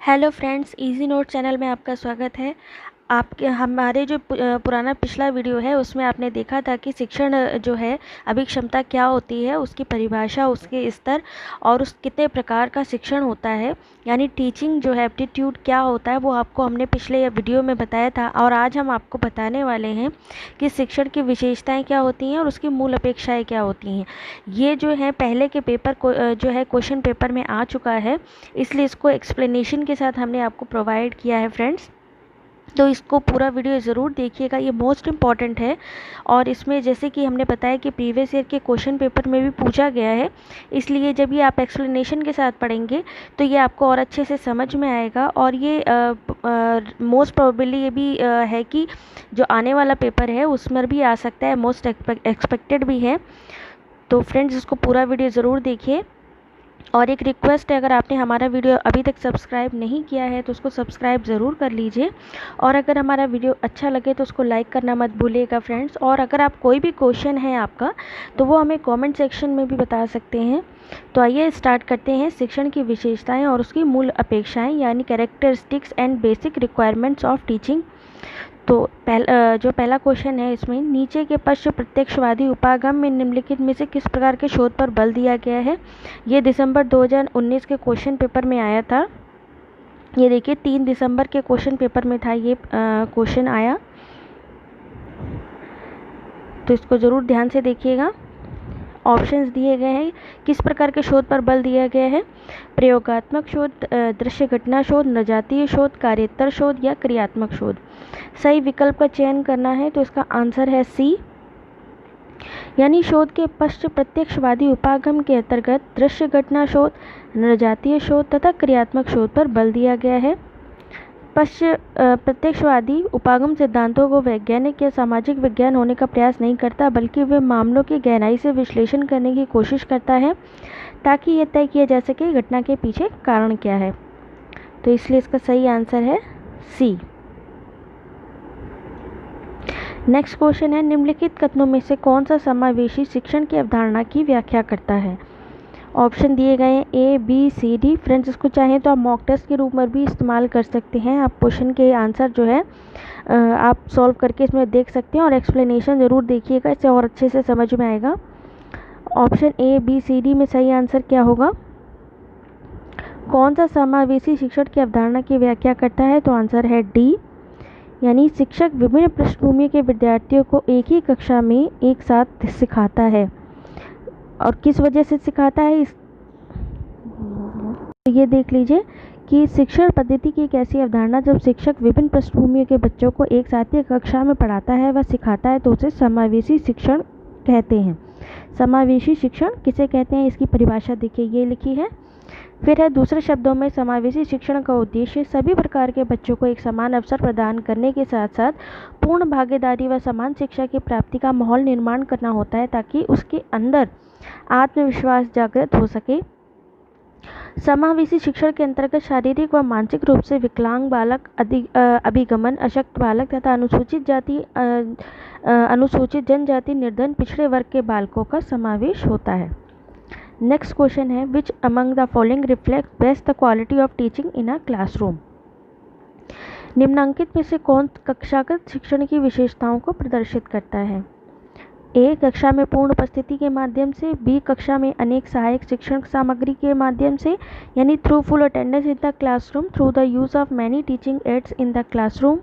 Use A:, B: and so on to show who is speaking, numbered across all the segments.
A: Hello friends, easy note channel में आपका स्वागत है। आपके हमारे जो पुराना पिछला वीडियो है उसमें आपने देखा था कि शिक्षण जो है अभिक्षमता क्या होती है, उसकी परिभाषा, उसके स्तर और उस कितने प्रकार का शिक्षण होता है, यानी टीचिंग जो है एप्टीट्यूड क्या होता है, वो आपको हमने पिछले वीडियो में बताया था। और आज हम आपको बताने वाले हैं कि शिक्षण की विशेषताएं क्या होती हैं और उसकी मूल अपेक्षाएं क्या होती हैं। ये जो है पहले के पेपर को जो है क्वेश्चन पेपर में आ चुका है, इसलिए इसको एक्सप्लेनेशन के साथ हमने आपको प्रोवाइड किया है फ्रेंड्स। तो इसको पूरा वीडियो ज़रूर देखिएगा, ये मोस्ट इम्पॉर्टेंट है। और इसमें जैसे कि हमने बताया कि प्रीवियस ईयर के क्वेश्चन पेपर में भी पूछा गया है, इसलिए जब ये आप एक्सप्लेनेशन के साथ पढ़ेंगे तो ये आपको और अच्छे से समझ में आएगा। और ये मोस्ट प्रोबेबली ये भी है कि जो आने वाला पेपर है उसमें भी आ सकता है, मोस्ट एक्सपेक्टेड भी है। तो फ्रेंड्स, इसको पूरा वीडियो ज़रूर देखिए। और एक रिक्वेस्ट है, अगर आपने हमारा वीडियो अभी तक सब्सक्राइब नहीं किया है तो उसको सब्सक्राइब ज़रूर कर लीजिए। और अगर हमारा वीडियो अच्छा लगे तो उसको लाइक करना मत भूलिएगा फ्रेंड्स। और अगर आप कोई भी क्वेश्चन है आपका तो वो हमें कमेंट सेक्शन में भी बता सकते हैं। तो आइए स्टार्ट करते हैं। शिक्षण की विशेषताएं और उसकी मूल अपेक्षाएं, यानी characteristics and basic requirements of teaching. तो जो पहला क्वेश्चन है, इसमें नीचे के पश्च प्रत्यक्षवादी उपागम में निम्नलिखित में से किस प्रकार के शोध पर बल दिया गया है। ये दिसंबर 2019 के क्वेश्चन पेपर में आया था। ये देखिए 3 दिसंबर के क्वेश्चन पेपर में था ये क्वेश्चन आया, तो इसको ज़रूर ध्यान से देखिएगा। ऑप्शंस दिए गए हैं, किस प्रकार के शोध पर बल दिया गया है। प्रयोगात्मक शोध, दृश्य घटना शोध, नृजातीय शोध, कार्योत्तर शोध या क्रियात्मक शोध। सही विकल्प का चयन करना है, तो इसका आंसर है सी, यानी शोध के पश्च प्रत्यक्षवादी उपागम के अंतर्गत दृश्य घटना शोध, नृजातीय शोध तथा क्रियात्मक शोध पर बल दिया गया है। पश्च प्रत्यक्षवादी उपागम सिद्धांतों को वैज्ञानिक या सामाजिक विज्ञान होने का प्रयास नहीं करता, बल्कि वे मामलों की गहराई से विश्लेषण करने की कोशिश करता है ताकि यह तय किया जा सके घटना के पीछे कारण क्या है। तो इसलिए इसका सही आंसर है सी। नेक्स्ट क्वेश्चन है, निम्नलिखित कथनों में से कौन सा समावेशी शिक्षण की अवधारणा की व्याख्या करता है। ऑप्शन दिए गए हैं ए, बी, सी, डी। फ्रेंड्स, इसको चाहें तो आप मॉक टेस्ट के रूप में भी इस्तेमाल कर सकते हैं। आप क्वेश्चन के आंसर जो है आप सॉल्व करके इसमें देख सकते हैं, और एक्सप्लेनेशन ज़रूर देखिएगा, इससे और अच्छे से समझ में आएगा। Option A, B, C, D में सही आंसर क्या होगा। कौन सा समावेशी शिक्षण की अवधारणा की व्याख्या करता है, तो आंसर है डी, यानी शिक्षक विभिन्न पृष्ठभूमि के विद्यार्थियों को एक ही कक्षा में एक साथ सिखाता है। और किस वजह से सिखाता है, तो ये देख लीजिए कि शिक्षण पद्धति की एक ऐसी अवधारणा जब शिक्षक विभिन्न पृष्ठभूमियों के बच्चों को एक साथ ही कक्षा में पढ़ाता है व सिखाता है, तो उसे समावेशी शिक्षण कहते हैं। समावेशी शिक्षण किसे कहते हैं, इसकी परिभाषा देखिए ये लिखी है। फिर है, दूसरे शब्दों में समावेशी शिक्षण का उद्देश्य सभी प्रकार के बच्चों को एक समान अवसर प्रदान करने के साथ साथ पूर्ण भागीदारी व समान शिक्षा की प्राप्ति का माहौल निर्माण करना होता है, ताकि उसके अंदर आत्मविश्वास जागृत हो सके। समावेशी शिक्षण के अंतर्गत शारीरिक व मानसिक रूप से विकलांग बालक, अभिगमन अशक्त बालक तथा अनुसूचित जनजाति, निर्धन, पिछड़े वर्ग के बालकों का समावेश होता है। नेक्स्ट क्वेश्चन है, which among the following reflect best the quality of teaching in a classroom. निम्नांकित में से कौन कक्षागत शिक्षण की विशेषताओं को प्रदर्शित करता है। ए, कक्षा में पूर्ण उपस्थिति के माध्यम से। बी, कक्षा में अनेक सहायक शिक्षण सामग्री के माध्यम से, यानी through full attendance in the classroom, through the use of many teaching aids in the classroom.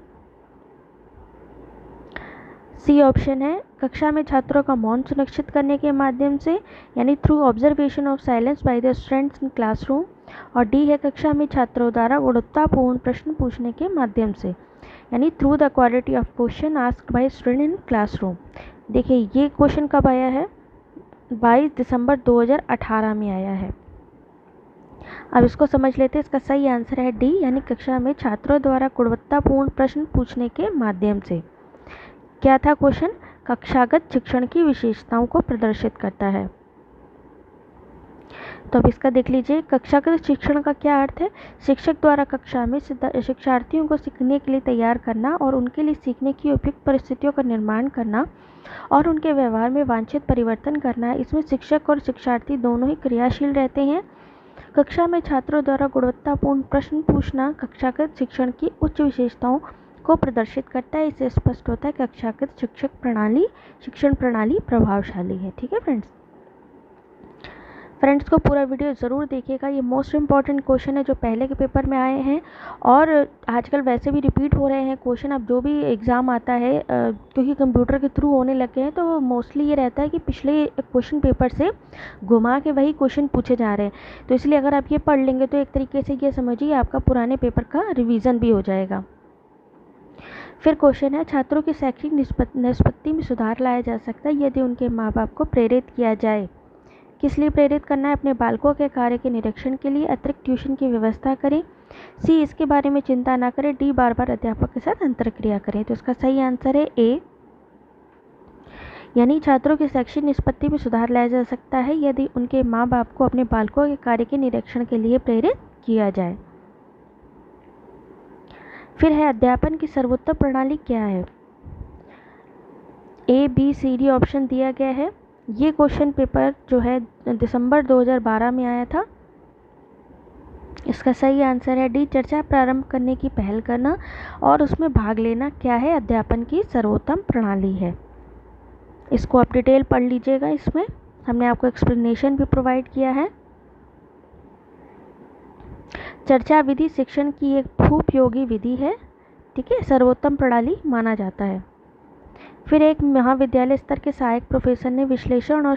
A: C option है, कक्षा में छात्रों का मौन सुनिश्चित करने के माध्यम से, यानी through observation of silence by the students in classroom. और डी है, कक्षा में छात्रों द्वारा गुणवत्तापूर्ण प्रश्न पूछने के माध्यम से, यानी through the quality of question asked by student in classroom. देखिए ये क्वेश्चन कब आया है, 22 दिसंबर 2018 में आया है। अब इसको समझ लेते हैं। इसका सही आंसर है डी, यानी कक्षा में छात्रों द्वारा गुणवत्तापूर्ण प्रश्न पूछने के माध्यम से। क्या था क्वेश्चन, कक्षागत शिक्षण की विशेषताओं को प्रदर्शित करता है। तो अब इसका देख लीजिए, कक्षागत शिक्षण का क्या अर्थ है। शिक्षक द्वारा कक्षा में शिक्षार्थियों को सीखने के लिए तैयार करना और उनके लिए सीखने की उपयुक्त परिस्थितियों का निर्माण करना और उनके व्यवहार में वांछित परिवर्तन करना है। इसमें शिक्षक और शिक्षार्थी दोनों ही क्रियाशील रहते हैं। कक्षा में छात्रों द्वारा गुणवत्तापूर्ण प्रश्न पूछना कक्षागत शिक्षण की उच्च विशेषताओं को प्रदर्शित करता है। इससे स्पष्ट होता है कक्षागत शिक्षण प्रणाली प्रभावशाली है। ठीक है फ्रेंड्स को पूरा वीडियो ज़रूर देखिएगा। ये मोस्ट इम्पॉर्टेंट क्वेश्चन है जो पहले के पेपर में आए हैं और आजकल वैसे भी रिपीट हो रहे हैं क्वेश्चन। अब जो भी एग्ज़ाम आता है क्योंकि कंप्यूटर के थ्रू होने लगे हैं तो मोस्टली ये रहता है कि पिछले क्वेश्चन पेपर से घुमा के वही क्वेश्चन पूछे जा रहे हैं। तो इसलिए अगर आप ये पढ़ लेंगे तो एक तरीके से ये समझिए आपका पुराने पेपर का रिविज़न भी हो जाएगा। फिर क्वेश्चन है, छात्रों की शैक्षिक निष्पत्ति में सुधार लाया जा सकता है यदि उनके माँ बाप को प्रेरित किया जाए। किस लिए प्रेरित करना है? अपने बालकों के कार्य के निरीक्षण के लिए। अतिरिक्त ट्यूशन की व्यवस्था करें। सी, इसके बारे में चिंता ना करें। डी, बार बार अध्यापक के साथ अंतरक्रिया करें। तो इसका सही आंसर है ए, यानी छात्रों की शैक्षिक निष्पत्ति में सुधार लाया जा सकता है यदि उनके माँ बाप को अपने बालकों के कार्य के निरीक्षण के लिए प्रेरित किया जाए। फिर है, अध्यापन की सर्वोत्तम प्रणाली क्या है? ए, बी, सी, डी ऑप्शन दिया गया है। ये क्वेश्चन पेपर जो है दिसंबर 2012 में आया था। इसका सही आंसर है डी, चर्चा प्रारंभ करने की पहल करना और उसमें भाग लेना क्या है? अध्यापन की सर्वोत्तम प्रणाली है। इसको आप डिटेल पढ़ लीजिएगा। इसमें हमने आपको एक्सप्लेनेशन भी प्रोवाइड किया है। चर्चा विधि शिक्षण की एक उपयोगी विधि है। ठीक है, सर्वोत्तम प्रणाली माना जाता है। फिर एक महाविद्यालय स्तर के सहायक प्रोफेसर ने विश्लेषण और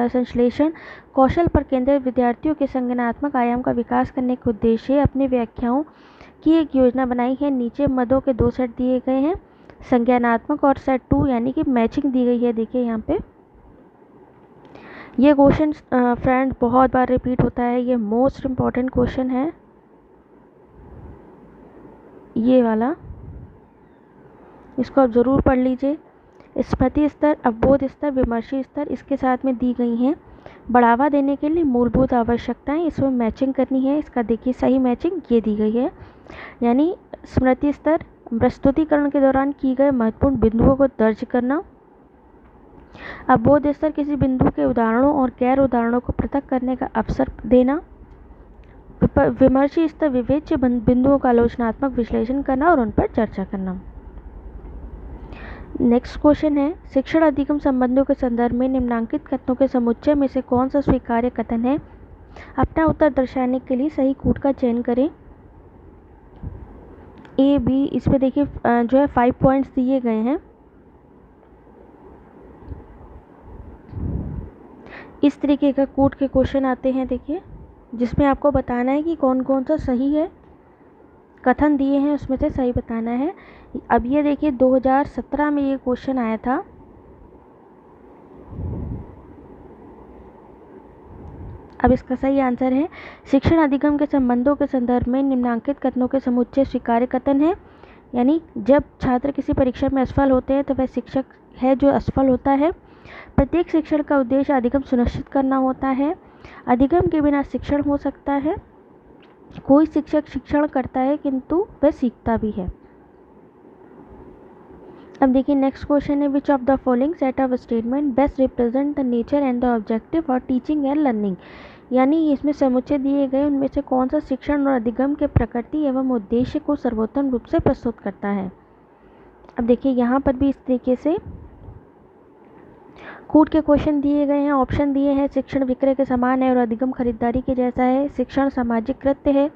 A: संश्लेषण कौशल पर केंद्रित विद्यार्थियों के संज्ञानात्मक आयाम का विकास करने के उद्देश्य अपने व्याख्याओं की एक योजना बनाई है। नीचे मदों के 2 सेट दिए गए हैं, संज्ञानात्मक और सेट 2 यानी कि मैचिंग दी गई है। देखिए यहाँ पे ये क्वेश्चन फ्रेंड बहुत बार रिपीट होता है। ये मोस्ट इम्पॉर्टेंट क्वेश्चन है ये वाला, इसको आप ज़रूर पढ़ लीजिए। स्मृति स्तर, अवबोध स्तर, विमर्शी स्तर इसके साथ में दी गई हैं। बढ़ावा देने के लिए मूलभूत आवश्यकताएं, इसमें मैचिंग करनी है। इसका देखिए सही मैचिंग ये दी गई है, यानी स्मृति स्तर प्रस्तुतिकरण के दौरान की गए महत्वपूर्ण बिंदुओं को दर्ज करना। अवबोध स्तर किसी बिंदु के उदाहरणों और गैर उदाहरणों को पृथक करने का अवसर देना। विमर्शी स्तर विवेच्य बिंदुओं का आलोचनात्मक विश्लेषण करना और उन पर चर्चा करना। नेक्स्ट क्वेश्चन है, शिक्षण अधिगम संबंधों के संदर्भ में निम्नांकित कथनों के समुच्चय में से कौन सा स्वीकार्य कथन है? अपना उत्तर दर्शाने के लिए सही कूट का चयन करें। ए, बी, इसमें देखिए जो है 5 पॉइंट्स दिए गए हैं। इस तरीके का कूट के क्वेश्चन आते हैं देखिए, जिसमें आपको बताना है कि कौन कौन सा सही है। कथन दिए हैं उसमें से सही बताना है। अब ये देखिए 2017 में ये क्वेश्चन आया था। अब इसका सही आंसर है, शिक्षण अधिगम के संबंधों के संदर्भ में निम्नांकित कथनों के समुच्चय स्वीकार्य कथन है। यानी जब छात्र किसी परीक्षा में असफल होते हैं तो वह शिक्षक है जो असफल होता है। प्रत्येक शिक्षण का उद्देश्य अधिगम सुनिश्चित करना होता है। अधिगम के बिना शिक्षण हो सकता है। कोई शिक्षक शिक्षण करता है किंतु वह सीखता भी है। अब देखिए नेक्स्ट क्वेश्चन है, which of the following set of statement best represent the nature and the objective और टीचिंग एंड लर्निंग। यानी इसमें समुच्चय दिए गए उनमें से कौन सा शिक्षण और अधिगम के प्रकृति एवं उद्देश्य को सर्वोत्तम रूप से प्रस्तुत करता है। अब देखिए यहाँ पर भी इस तरीके से कूट के क्वेश्चन दिए गए हैं। ऑप्शन दिए हैं, शिक्षण विक्रय के समान है और अधिगम खरीदारी के जैसा है। शिक्षण सामाजिक कृत्य है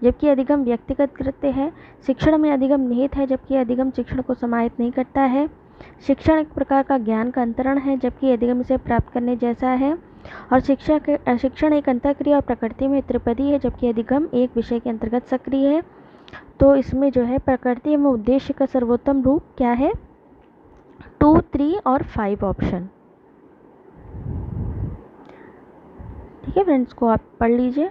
A: जबकि अधिगम व्यक्तिगत कृत्य है। शिक्षण में अधिगम निहित है जबकि अधिगम शिक्षण को समाहित नहीं करता है। शिक्षण एक प्रकार का ज्ञान का अंतरण है जबकि अधिगम इसे प्राप्त करने जैसा है। और शिक्षण एक अंतःक्रिया और प्रकृति में त्रिपदी है जबकि अधिगम एक विषय के अंतर्गत सक्रिय है। तो इसमें जो है प्रकृति एवं उद्देश्य का सर्वोत्तम रूप क्या है? 2, 3 और 5 ऑप्शन। ठीक है फ्रेंड्स, को आप पढ़ लीजिए।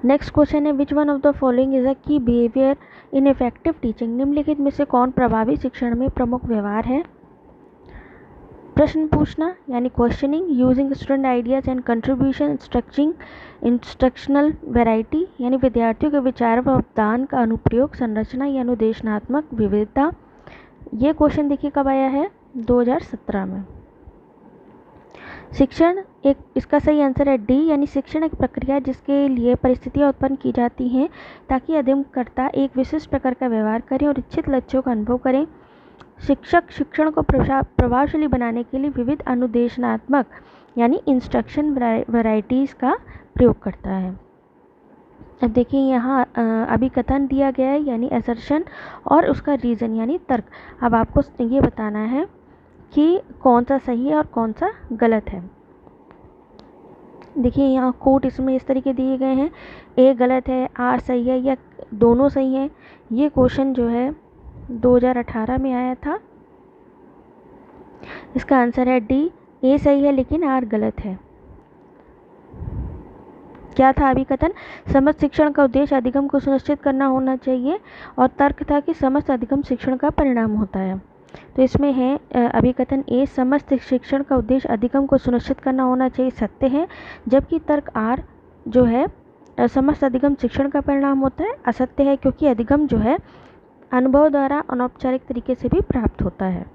A: नेक्स्ट क्वेश्चन है, which one of the following is a की बिहेवियर इन इफेक्टिव टीचिंग। निम्नलिखित में से कौन प्रभावी शिक्षण में प्रमुख व्यवहार है? प्रश्न पूछना यानी questioning, using student ideas and contribution, structuring instructional variety यानी विद्यार्थियों के विचार व अवदान का अनुप्रयोग, संरचना या अनुदेशनात्मक विविधता। ये क्वेश्चन देखिए कब आया है? 2017 में। शिक्षण एक, इसका सही आंसर है डी, यानी शिक्षण एक प्रक्रिया जिसके लिए परिस्थितियाँ उत्पन्न की जाती हैं ताकि अध्ययनकर्ता एक विशिष्ट प्रकार का व्यवहार करें और इच्छित लक्ष्यों का अनुभव करें। शिक्षक शिक्षण को प्रभावशाली बनाने के लिए विविध अनुदेशनात्मक यानी इंस्ट्रक्शन वैरायटीज़ का प्रयोग करता है। अब देखिए यहाँ अभिकथन दिया गया है यानी असर्शन, और उसका रीज़न यानी तर्क। अब आपको ये बताना है कि कौन सा सही है और कौन सा गलत है। देखिए यहाँ कोट इसमें इस तरीके दिए गए हैं, ए गलत है, आर सही है, या दोनों सही हैं। ये क्वेश्चन जो है 2018 में आया था। इसका आंसर है डी, ए सही है लेकिन आर गलत है। क्या था अभिकथन? समस्त शिक्षण का उद्देश्य अधिगम को सुनिश्चित करना होना चाहिए, और तर्क था कि समस्त अधिगम शिक्षण का परिणाम होता है। तो इसमें है अभिकथन ए, समस्त शिक्षण का उद्देश्य अधिगम को सुनिश्चित करना होना चाहिए, सत्य है, जबकि तर्क आर जो है समस्त अधिगम शिक्षण का परिणाम होता है, असत्य है, क्योंकि अधिगम जो है अनुभव द्वारा अनौपचारिक तरीके से भी प्राप्त होता है।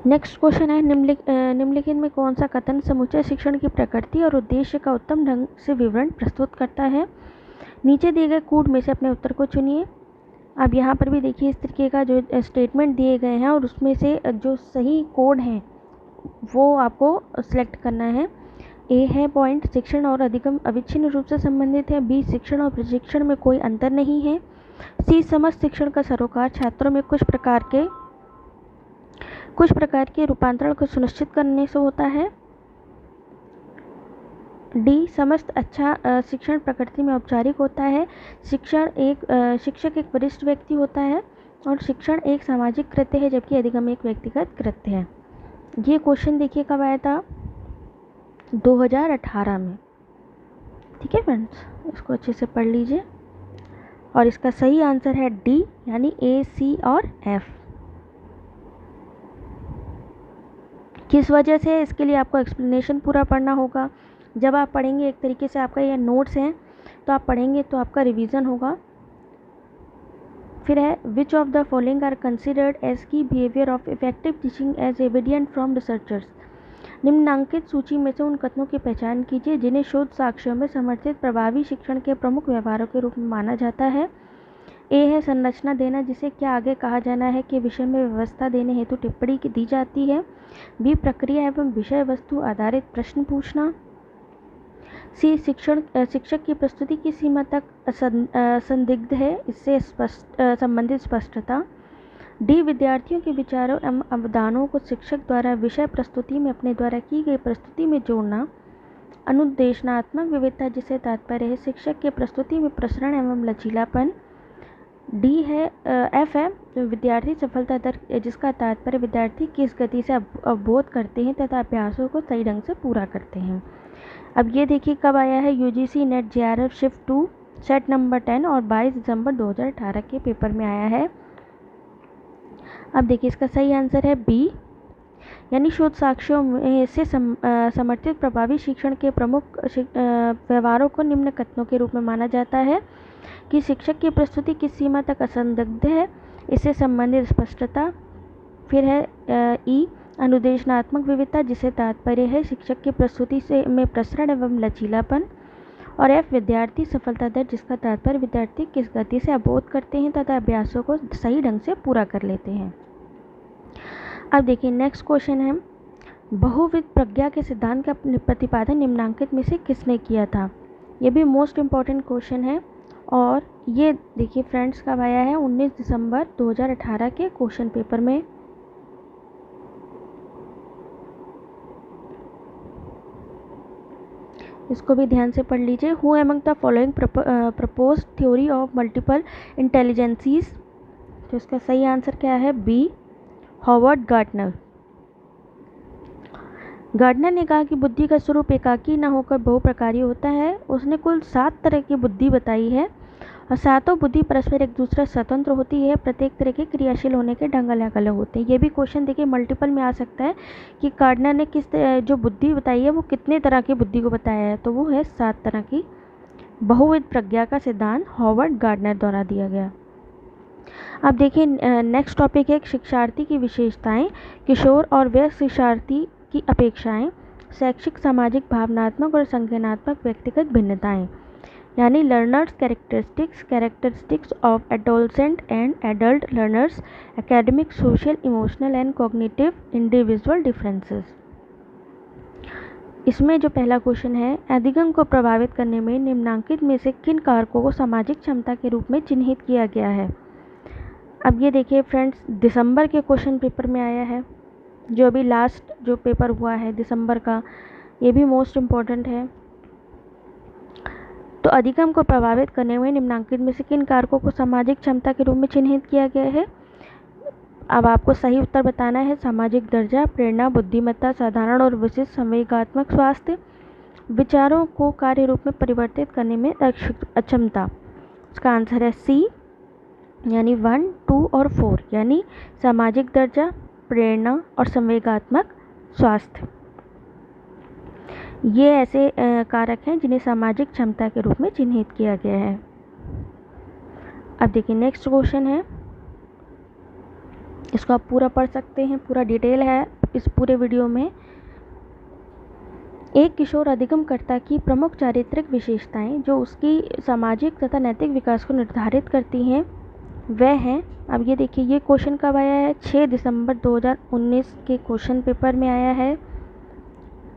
A: नेक्स्ट क्वेश्चन है, निम्नलिखित में कौन सा कथन समुच्चय शिक्षण की प्रकृति और उद्देश्य का उत्तम ढंग से विवरण प्रस्तुत करता है? नीचे दिए गए कोड में से अपने उत्तर को चुनिए। अब यहाँ पर भी देखिए इस तरीके का जो स्टेटमेंट दिए गए हैं और उसमें से जो सही कोड हैं वो आपको सिलेक्ट करना है। ए है पॉइंट, शिक्षण और अधिगम अविच्छिन्न रूप से संबंधित है। बी, शिक्षण और प्रशिक्षण में कोई अंतर नहीं है। सी, समस्त शिक्षण का सरोकार छात्रों में कुछ प्रकार के रूपांतरण को सुनिश्चित करने से होता है। डी, समस्त अच्छा शिक्षण प्रकृति में औपचारिक होता है। शिक्षक एक वरिष्ठ व्यक्ति होता है और शिक्षण एक सामाजिक कृत्य है, जबकि अधिगम एक व्यक्तिगत कृत्य है। ये क्वेश्चन देखिए कब आया था? 2018 में। ठीक है फ्रेंड्स, इसको अच्छे से पढ़ लीजिए। और इसका सही आंसर है डी, यानी ए, सी और एफ। किस वजह से? इसके लिए आपको एक्सप्लेनेशन पूरा पढ़ना होगा। जब आप पढ़ेंगे, एक तरीके से आपका ये नोट्स हैं, तो आप पढ़ेंगे तो आपका रिवीजन होगा। फिर है, which of the following are considered as key behaviour of effective teaching as evident from researchers. निम्नांकित सूची में से उन कथनों की पहचान कीजिए जिन्हें शोध साक्ष्यों में समर्थित प्रभावी शिक्षण के प्रमुख व्यवहारों के रूप में माना जाता है। ए है संरचना देना, जिसे क्या आगे कहा जाना है के विषय में व्यवस्था देने हेतु टिप्पणी दी जाती है। बी, प्रक्रिया एवं विषय वस्तु आधारित प्रश्न पूछना। सी, शिक्षक की प्रस्तुति की सीमा तक संदिग्ध है, इससे संबंधित स्पष्टता। डी, विद्यार्थियों के विचारों एवं अवदानों को शिक्षक द्वारा विषय प्रस्तुति में अपने द्वारा की गई प्रस्तुति में जोड़ना। अनुदेशनात्मक विविधता, जिसे तात्पर्य है शिक्षक के प्रस्तुति में प्रसरण एवं लचीलापन। डी है एफ है विद्यार्थी सफलता दर, जिसका तात्पर्य विद्यार्थी किस गति से अवबोध करते हैं तथा अभ्यासों को सही ढंग से पूरा करते हैं। अब ये देखिए कब आया है? UGC net JRF shift 2 set number 10 और 22 दिसंबर 2018 के पेपर में आया है। अब देखिए इसका सही आंसर है बी, यानी शोध साक्ष्यों में से समर्थित प्रभावी शिक्षण के प्रमुख व्यवहारों को निम्न कथनों के रूप में माना जाता है कि शिक्षक की प्रस्तुति किस सीमा तक असंदिग्ध है, इससे संबंधित स्पष्टता। फिर है ई, अनुदेशनात्मक विविधता, जिसे तात्पर्य है शिक्षक की प्रस्तुति से में प्रसरण एवं लचीलापन। और एफ, विद्यार्थी सफलता दर, जिसका तात्पर्य विद्यार्थी किस गति से अवबोध करते हैं तथा अभ्यासों को सही ढंग से पूरा कर लेते हैं। अब देखिए नेक्स्ट क्वेश्चन है, बहुविध प्रज्ञा के सिद्धांत का प्रतिपादन निम्नांकित में से किसने किया था? ये भी मोस्ट इम्पॉर्टेंट क्वेश्चन है। और ये देखिए फ्रेंड्स कब आया है? 19 दिसंबर 2018 के क्वेश्चन पेपर में। इसको भी ध्यान से पढ़ लीजिए। Who among the following propose theory of multiple intelligences. तो इसका सही आंसर क्या है? B, Howard Gartner. गार्डनर ने कहा कि बुद्धि का स्वरूप एकाकी न होकर बहुप्रकारीय होता है। उसने कुल 7 तरह की बुद्धि बताई है और सातों बुद्धि परस्पर एक दूसरे स्वतंत्र होती है। प्रत्येक तरह के क्रियाशील होने के ढंग अलग अलग होते हैं। ये भी क्वेश्चन देखिए मल्टीपल में आ सकता है कि गार्डनर ने जो बुद्धि बताई है वो कितने तरह की बुद्धि को बताया है, तो वो है 7 तरह की। बहुविध प्रज्ञा का सिद्धांत हॉवर्ड गार्डनर द्वारा दिया गया। अब देखिए नेक्स्ट टॉपिक है शिक्षार्थी की विशेषताएं। किशोर और वयस्क शिक्षार्थी की अपेक्षाएं, शैक्षिक, सामाजिक, भावनात्मक और संज्ञानात्मक व्यक्तिगत भिन्नताएं, यानी learners characteristics of adolescent and adult learners, academic, social, emotional and cognitive individual differences. इसमें जो पहला क्वेश्चन है, अधिगम को प्रभावित करने में निम्नांकित में से किन कारकों को सामाजिक क्षमता के रूप में चिन्हित किया गया है। अब ये देखिए फ्रेंड्स, दिसंबर के क्वेश्चन पेपर में आया है, जो अभी लास्ट जो पेपर हुआ है दिसंबर का, ये भी मोस्ट इम्पॉर्टेंट है। तो अधिगम को प्रभावित करने में निम्नांकित में से किन कारकों को सामाजिक क्षमता के रूप में चिन्हित किया गया है। अब आपको सही उत्तर बताना है। सामाजिक दर्जा, प्रेरणा, बुद्धिमत्ता, साधारण और विशिष्ट संवेगात्मक स्वास्थ्य, विचारों को कार्य रूप में परिवर्तित करने में अक्षमता। इसका आंसर है सी, यानी 1, 2 और 4, यानी सामाजिक दर्जा, प्रेरणा और संवेगात्मक स्वास्थ्य। ये ऐसे कारक हैं जिन्हें सामाजिक क्षमता के रूप में चिन्हित किया गया है। अब देखिए नेक्स्ट क्वेश्चन है, इसको आप पूरा पढ़ सकते हैं, पूरा डिटेल है इस पूरे वीडियो में। एक किशोर अधिगमकर्ता की प्रमुख चारित्रिक विशेषताएं जो उसकी सामाजिक तथा नैतिक विकास को निर्धारित करती हैं वह हैं। अब ये देखिए, ये क्वेश्चन कब आया है, 6 दिसंबर 2019 के क्वेश्चन पेपर में आया है।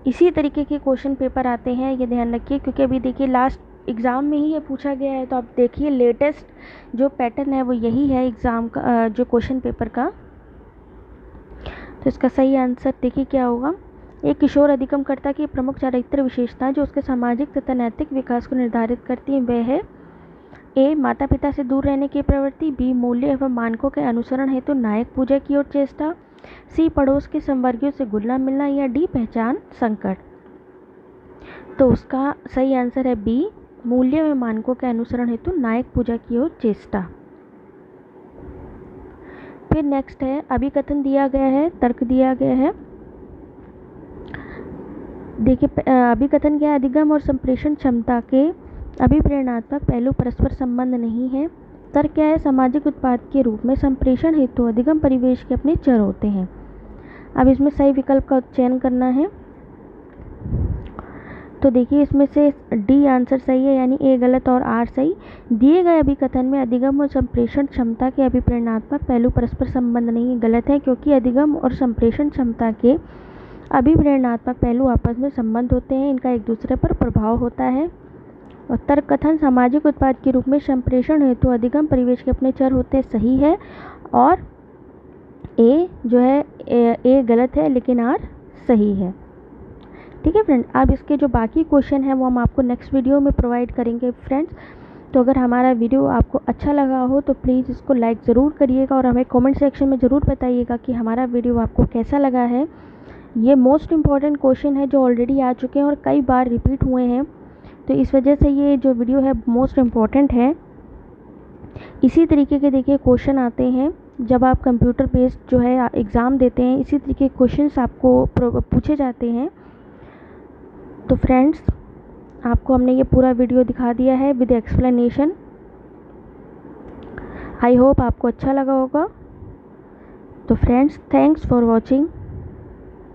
A: इसी तरीके के क्वेश्चन पेपर आते हैं, ये ध्यान रखिए, क्योंकि अभी देखिए लास्ट एग्ज़ाम में ही ये पूछा गया है। तो आप देखिए लेटेस्ट जो पैटर्न है वो यही है एग्ज़ाम का, जो क्वेश्चन पेपर का। तो इसका सही आंसर देखिए क्या होगा। एक किशोर अधिगमकर्ता की प्रमुख चारित्रिक विशेषताएं जो उसके सामाजिक तथा नैतिक विकास को निर्धारित करती हैं वह है, ए, माता पिता से दूर रहने की प्रवृत्ति, बी, मूल्य एवं मानकों के अनुसरण हेतु नायक पूजा की ओर चेष्टा, सी, पड़ोस के संवर्गियों से घुलना मिलना, या डी, पहचान संकट। तो उसका सही आंसर है बी, मूल्य एवं मानकों के अनुसरण हेतु नायक पूजा की ओर चेष्टा। फिर नेक्स्ट है, अभिकथन दिया गया है, तर्क दिया गया है। देखिए अभिकथन क्या है, अधिगम और संप्रेषण क्षमता के अभिप्रेरणात्मक पहलू परस्पर संबंध नहीं है। तर्क क्या है, सामाजिक उत्पाद के रूप में संप्रेषण हेतु अधिगम परिवेश के अपने चर होते हैं। अब इसमें सही विकल्प का चयन करना है। तो देखिए इसमें से डी आंसर सही है, यानी ए गलत और आर सही। दिए गए अभिकथन में अधिगम और संप्रेषण क्षमता के अभिप्रेरणात्मक पहलू परस्पर संबंध नहीं गलत है, क्योंकि अधिगम और संप्रेषण क्षमता के अभिप्रेरणात्मक पहलू आपस में संबंध होते हैं, इनका एक दूसरे पर प्रभाव होता है। और तर्क कथन सामाजिक उत्पाद के रूप में संप्रेषण हेतु अधिगम परिवेश के अपने चर होते हैं, सही है। और ए जो है ए गलत है, लेकिन आर सही है। ठीक है फ्रेंड, अब इसके जो बाकी क्वेश्चन है वो हम आपको नेक्स्ट वीडियो में प्रोवाइड करेंगे फ्रेंड्स। तो अगर हमारा वीडियो आपको अच्छा लगा हो तो प्लीज़ इसको लाइक ज़रूर करिएगा और हमें कमेंट सेक्शन में ज़रूर बताइएगा कि हमारा वीडियो आपको कैसा लगा है। ये मोस्ट इम्पॉर्टेंट क्वेश्चन है जो ऑलरेडी आ चुके हैं और कई बार रिपीट हुए हैं, तो इस वजह से ये जो वीडियो है मोस्ट इम्पॉर्टेंट है। इसी तरीके के देखिए क्वेश्चन आते हैं जब आप कंप्यूटर बेस्ड जो है एग्ज़ाम देते हैं, इसी तरीके के क्वेश्चंस आपको पूछे जाते हैं। तो फ्रेंड्स, आपको हमने ये पूरा वीडियो दिखा दिया है विद एक्सप्लेनेशन। आई होप आपको अच्छा लगा होगा। तो फ्रेंड्स, थैंक्स फॉर वॉचिंग।